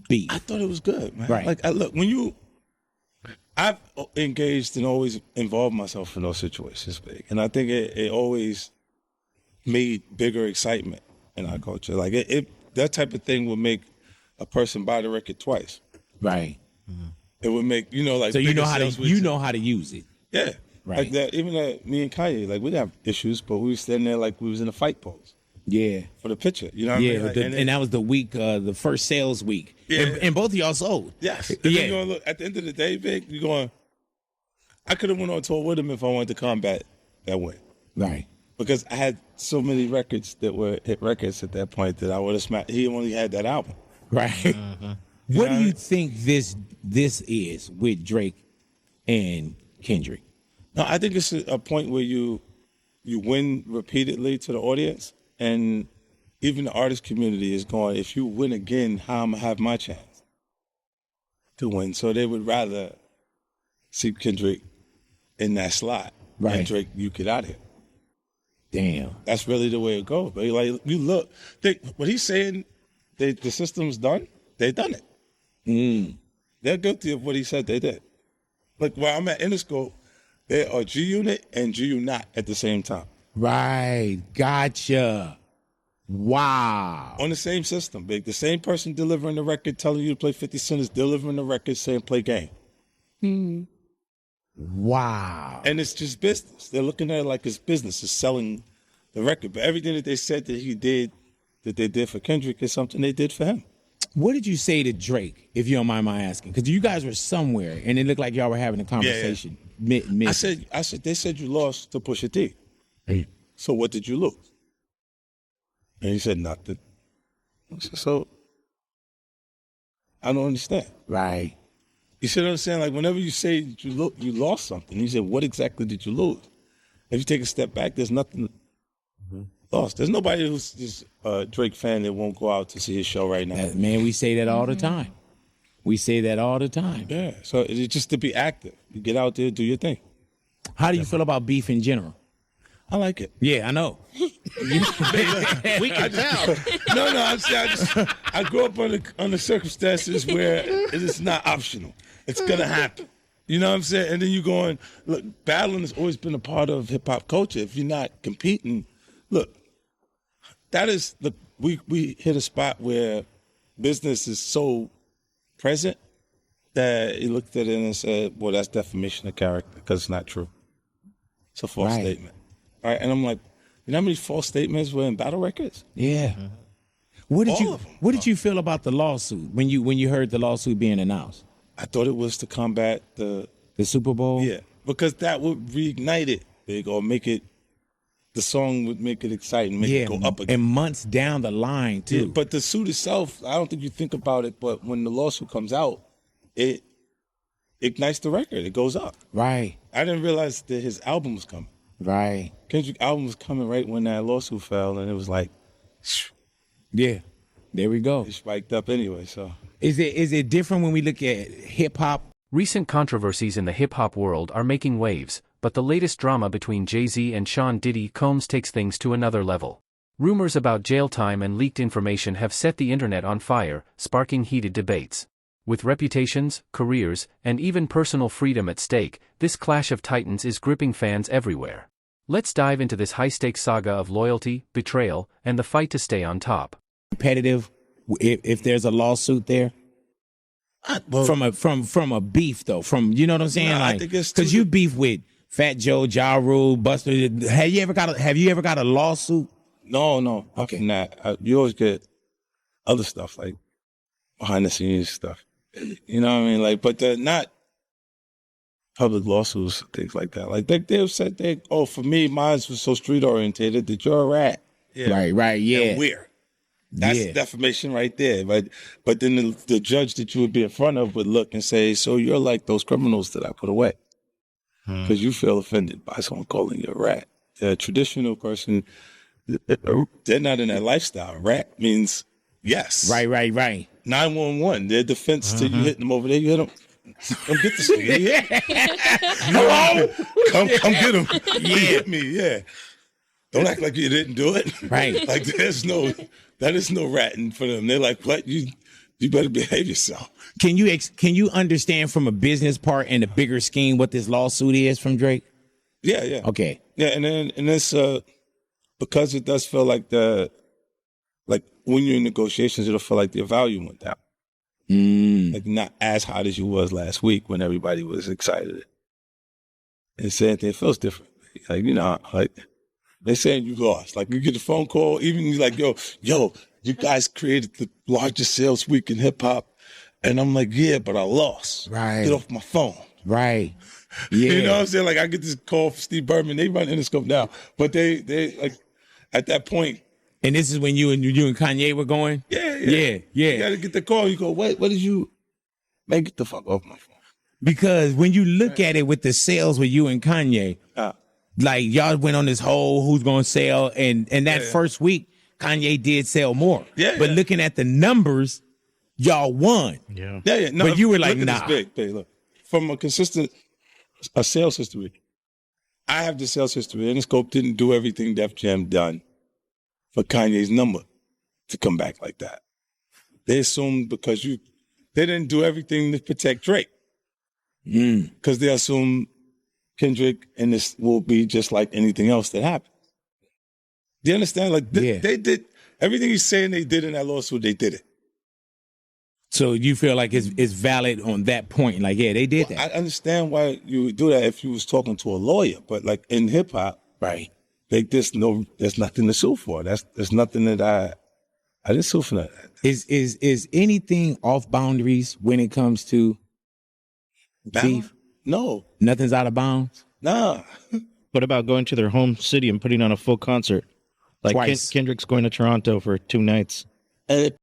beef? I thought it was good, man. Right. Like, I've engaged and always involved myself in those situations, big, and I think it always made bigger excitement in our culture. Like that type of thing would make a person buy the record twice. Right. It would make like so you know how to use it. Yeah. Right. Like that. Even me and Kanye, like we'd have issues, but we were standing there like we was in a fight pose. Yeah. For the picture, you know what I mean? Like, and that was the week, the first sales week. Yeah. And both of y'all sold. Yes. And then you're gonna look at the end of the day, Vic, you're going, I could have went on tour with him if I wanted to combat that win. Right. Because I had so many records that were hit records at that point that I would have smashed. He only had that album. Right. What do you think this is with Drake and Kendrick? No, I think it's a point where you win repeatedly to the audience, and even the artist community is going, if you win again, how am I have my chance to win? So they would rather see Kendrick in that slot. Right. And Drake, you get out of here. Damn. That's really the way it goes. But like, you look, what he's saying, the system's done, they've done it. They're guilty of what he said they did. Like where I'm at Interscope, they are G-Unit and G-Unit at the same time. Right. Gotcha. Wow. On the same system, big. The same person delivering the record telling you to play 50 Cent is delivering the record saying play game. Wow. And it's just business. They're looking at it like it's business. It's selling the record. But everything that they said that he did, that they did for Kendrick is something they did for him. What did you say to Drake, if you don't mind my asking? Because you guys were somewhere, and it looked like y'all were having a conversation. Yeah. I said, they said you lost to Pusha T. So what did you lose? And he said, nothing. I said, so I don't understand. Right. You see what I'm saying? Like whenever you say you lost something, you say, what exactly did you lose? If you take a step back, there's nothing lost. There's nobody who's just a Drake fan that won't go out to see his show right now. Man, we say that all the time. We say that all the time. Yeah, so it's just to be active. You get out there, do your thing. How do you feel about beef in general? I like it. Yeah, I know. We can tell. No, I'm saying I grew up under circumstances where it is not optional. It's gonna happen. You know what I'm saying? And then you going, look, battling has always been a part of hip hop culture. If you're not competing, look, we hit a spot where business is so present that he looked at it and said, well, that's defamation of character because it's not true. It's a false statement. All right, and I'm like, you know how many false statements were in battle records? Yeah. What did you feel about the lawsuit when you heard the lawsuit being announced? I thought it was to combat the Super Bowl. Yeah, because that would reignite it, big, or make it. The song would make it exciting, make it go up again. And months down the line too. Yeah, but the suit itself, I don't think you think about it, but when the lawsuit comes out, it ignites the record. It goes up. Right. I didn't realize that his album was coming. Right. Kendrick's album was coming right when that lawsuit fell, and it was like, yeah, there we go. It spiked up anyway. So is it different when we look at hip hop? Recent controversies in the hip hop world are making waves, but the latest drama between Jay-Z and Sean Diddy Combs takes things to another level. Rumors about jail time and leaked information have set the internet on fire, sparking heated debates. With reputations, careers, and even personal freedom at stake, this clash of titans is gripping fans everywhere. Let's dive into this high-stakes saga of loyalty, betrayal, and the fight to stay on top. Competitive, if there's a lawsuit there? From a beef though, you know what I'm saying? No, like, because you beef with Fat Joe, Ja Rule, Buster. Have you ever got a lawsuit? No. Okay. You always get other stuff like behind the scenes stuff. You know what I mean? Like, but they're not public lawsuits, things like that. Like they've said for me, mine was so street orientated that you're a rat. Yeah. Right. Yeah. And weird. That's defamation right there. But then the judge that you would be in front of would look and say, so you're like those criminals that I put away. Because you feel offended by someone calling you a rat. The traditional person, they're not in that lifestyle. Rat means yes. Right. 911, their defense to you hitting them over there. You hit them. Come get this nigga. Hello? Come get him. You hit me, yeah. Don't act like you didn't do it. Right. Like that is no ratting for them. They're like, what? You you better behave yourself. Can you understand from a business part and a bigger scheme what this lawsuit is from Drake? Yeah. Okay. Yeah, and it's because it does feel like when you're in negotiations, it'll feel like the value went down. Like not as hot as you was last week when everybody was excited. And saying it feels different. Like, like they're saying you lost. Like you get a phone call, even you like, yo, you guys created the largest sales week in hip hop. And I'm like, yeah, but I lost. Right. Get off my phone. Right. Yeah. You know what I'm saying? Like I get this call from Steve Berman. They run Interscope now. But they like at that point. And this is when you and Kanye were going? Yeah. You gotta get the call. You go, what did you man, get the fuck off my phone? Because when you look at it with the sales with you and Kanye, like y'all went on this whole who's gonna sell, and that first week Kanye did sell more. Yeah. But looking at the numbers, y'all won. Yeah. No, but you were like, nah. Big, look. From a sales history, I have the sales history. Interscope didn't do everything Def Jam done for Kanye's number to come back like that. They assumed because they didn't do everything to protect Drake. Because they assume Kendrick and this will be just like anything else that happened. Do you understand? Like they did everything he's saying they did in that lawsuit, they did it. So you feel like it's valid on that point? Like, yeah, they did that. I understand why you would do that if you was talking to a lawyer, but like in hip hop, right? Like there's nothing to sue for. There's nothing that I didn't sue for that. Is anything off boundaries when it comes to beef? No. Nothing's out of bounds? Nah. What about going to their home city and putting on a full concert? Like Kendrick's going to Toronto for 2 nights.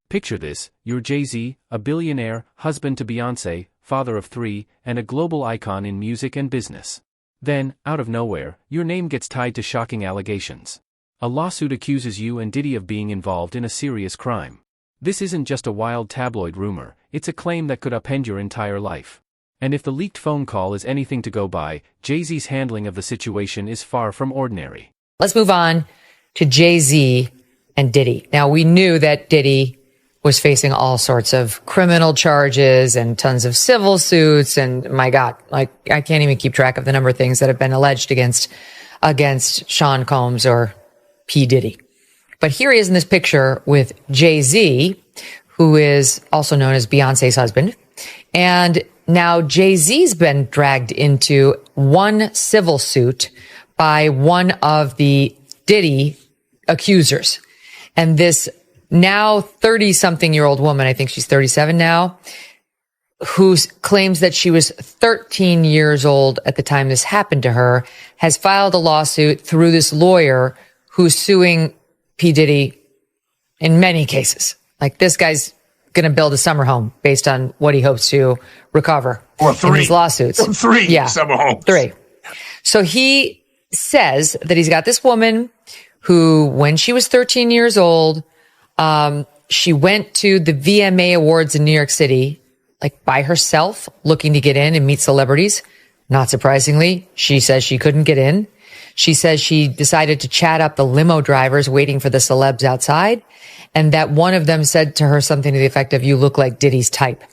Picture this, you're Jay-Z, a billionaire, husband to Beyonce, father of 3, and a global icon in music and business. Then, out of nowhere, your name gets tied to shocking allegations. A lawsuit accuses you and Diddy of being involved in a serious crime. This isn't just a wild tabloid rumor, it's a claim that could upend your entire life. And if the leaked phone call is anything to go by, Jay-Z's handling of the situation is far from ordinary. Let's move on to Jay-Z and Diddy. Now, we knew that Diddy was facing all sorts of criminal charges and tons of civil suits. And my God, like I can't even keep track of the number of things that have been alleged against Sean Combs or P. Diddy. But here he is in this picture with Jay-Z, who is also known as Beyonce's husband. And now Jay-Z's been dragged into one civil suit by one of the Diddy accusers. And this now 30-something-year-old woman, I think she's 37 now, who claims that she was 13 years old at the time this happened to her, has filed a lawsuit through this lawyer who's suing P. Diddy in many cases. Like this guy's going to build a summer home based on what he hopes to recover in his lawsuits. Or 3 summer homes. 3. So he says that he's got this woman who, when she was 13 years old, she went to the VMA Awards in New York City, like by herself, looking to get in and meet celebrities. Not surprisingly, she says she couldn't get in. She says she decided to chat up the limo drivers waiting for the celebs outside, and that one of them said to her something to the effect of, "You look like Diddy's type."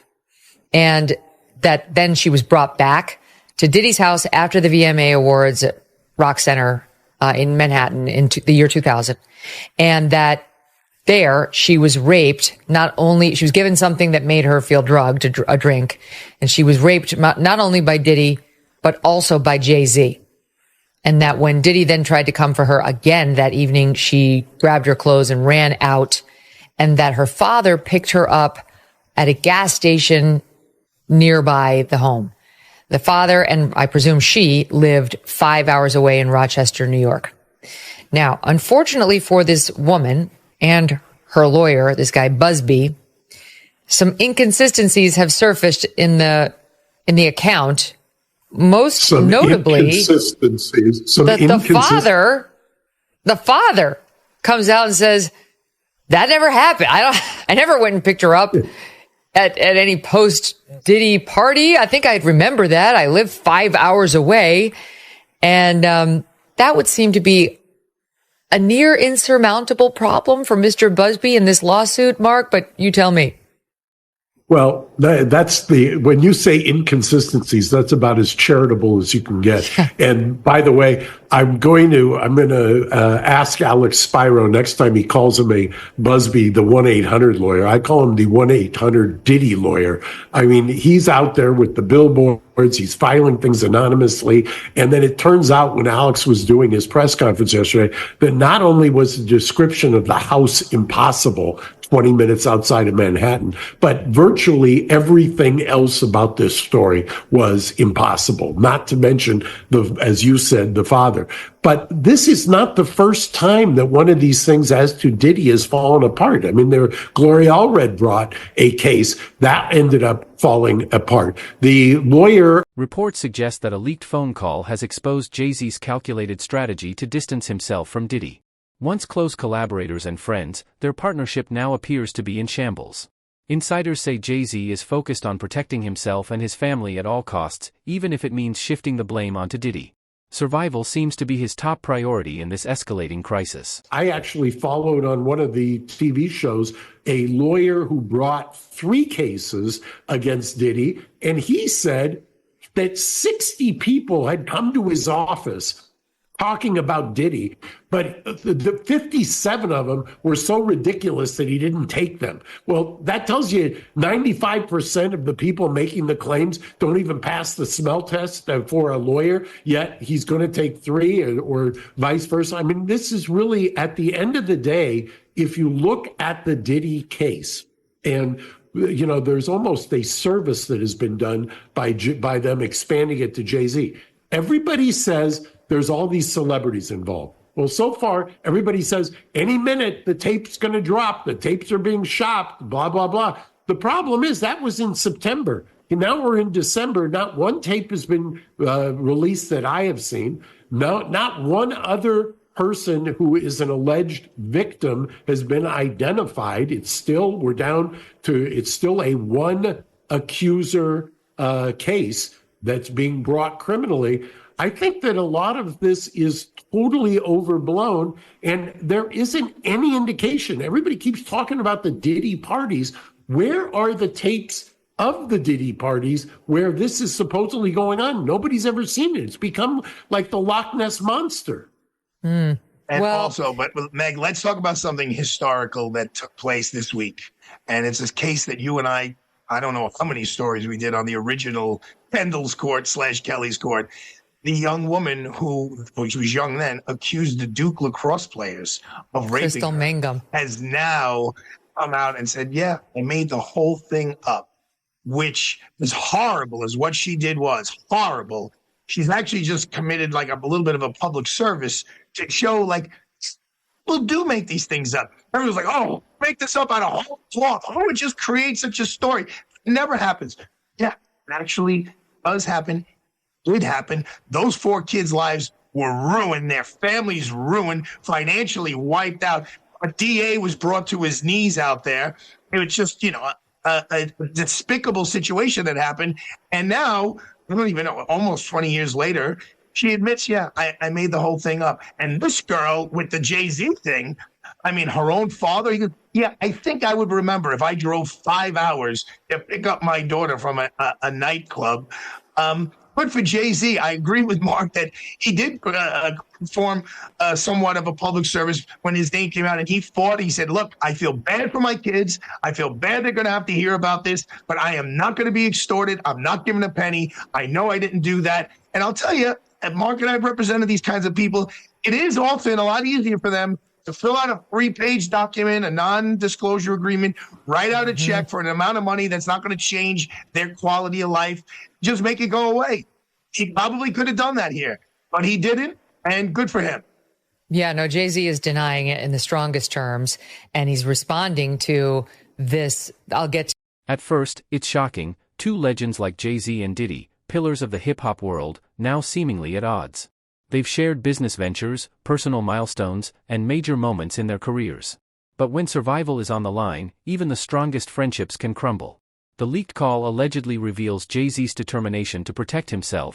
And that then she was brought back to Diddy's house after the VMA Awards at Rock Center in Manhattan in the year 2000. And that there she was raped. She was given something that made her feel drugged, a drink. And she was raped not only by Diddy, but also by Jay-Z. And that when Diddy then tried to come for her again that evening, she grabbed her clothes and ran out. And that her father picked her up at a gas station nearby the home. The father, and I presume she, lived 5 hours away in Rochester, New York. Now, unfortunately for this woman and her lawyer, this guy Busby, some inconsistencies have surfaced in the account. Most notably, that the father comes out and says, "That never happened. I never went and picked her up at any post Diddy party. I think I'd remember that. I live 5 hours away." And that would seem to be a near insurmountable problem for Mr. Busby in this lawsuit, Mark, but you tell me. Well, when you say inconsistencies, that's about as charitable as you can get. And by the way, I'm going to ask Alex Spiro next time he calls him a Busby, the 1-800 lawyer. I call him the 1-800 Diddy lawyer. I mean, he's out there with the billboards. He's filing things anonymously. And then it turns out when Alex was doing his press conference yesterday, that not only was the description of the house impossible, 20 minutes outside of Manhattan, but virtually everything else about this story was impossible, not to mention, as you said, the father. But this is not the first time that one of these things as to Diddy has fallen apart. I mean, Gloria Allred brought a case that ended up falling apart. The lawyer... Reports suggest that a leaked phone call has exposed Jay-Z's calculated strategy to distance himself from Diddy. Once close collaborators and friends, their partnership now appears to be in shambles. Insiders say Jay-Z is focused on protecting himself and his family at all costs, even if it means shifting the blame onto Diddy. Survival seems to be his top priority in this escalating crisis. I actually followed on one of the TV shows a lawyer who brought 3 cases against Diddy, and he said that 60 people had come to his office talking about Diddy, but the 57 of them were so ridiculous that he didn't take them. Well, that tells you 95% of the people making the claims don't even pass the smell test for a lawyer, yet he's going to take 3 or vice versa. I mean, this is really, at the end of the day, if you look at the Diddy case, and there's almost a service that has been done by them expanding it to Jay-Z. Everybody says there's all these celebrities involved. Well, so far, everybody says any minute the tape's going to drop, the tapes are being shopped, blah, blah, blah. The problem is that was in September. And now we're in December. Not one tape has been released that I have seen. No, not one other person who is an alleged victim has been identified. It's still a one accuser case that's being brought criminally. I think that a lot of this is totally overblown, and there isn't any indication. Everybody keeps talking about the Diddy parties. Where are the tapes of the Diddy parties where this is supposedly going on? Nobody's ever seen it. It's become like the Loch Ness Monster. And also, but Meg, let's talk about something historical that took place this week. And it's this case that you and I don't know how many stories we did on the original Kendall's court / Kelly's court. The young woman who was young then accused the Duke lacrosse players of raping Crystal her, Mangum has now come out and said, yeah, I made the whole thing up, which is horrible as what she did was horrible. She's actually just committed like a little bit of a public service to show like people do make these things up. Everyone's like, oh, make this up out of whole cloth. Who would just create such a story? It never happens. Yeah, it actually does happen. Did happen. Those 4 kids' lives were ruined. Their families ruined, financially wiped out. A DA was brought to his knees out there. It was just, a despicable situation that happened. And now, I don't even know, almost 20 years later, she admits, yeah, I made the whole thing up. And this girl with the Jay-Z thing, I mean, her own father, yeah, I think I would remember if I drove 5 hours to pick up my daughter from a nightclub. But for Jay-Z, I agree with Mark that he did perform somewhat of a public service when his name came out, and he fought. He said, look, I feel bad for my kids. I feel bad they're going to have to hear about this, but I am not going to be extorted. I'm not giving a penny. I know I didn't do that. And I'll tell you, Mark and I have represented these kinds of people. It is often a lot easier for them to fill out a 3-page document, a non-disclosure agreement, write out a check for an amount of money that's not going to change their quality of life, just make it go away. He probably could have done that here, but he didn't, and good for him. Yeah, no, Jay-Z is denying it in the strongest terms, and he's responding to this. I'll get to. At first, it's shocking, 2 legends like Jay-Z and Diddy, pillars of the hip-hop world, now seemingly at odds. They've shared business ventures, personal milestones, and major moments in their careers. But when survival is on the line, even the strongest friendships can crumble. The leaked call allegedly reveals Jay-Z's determination to protect himself,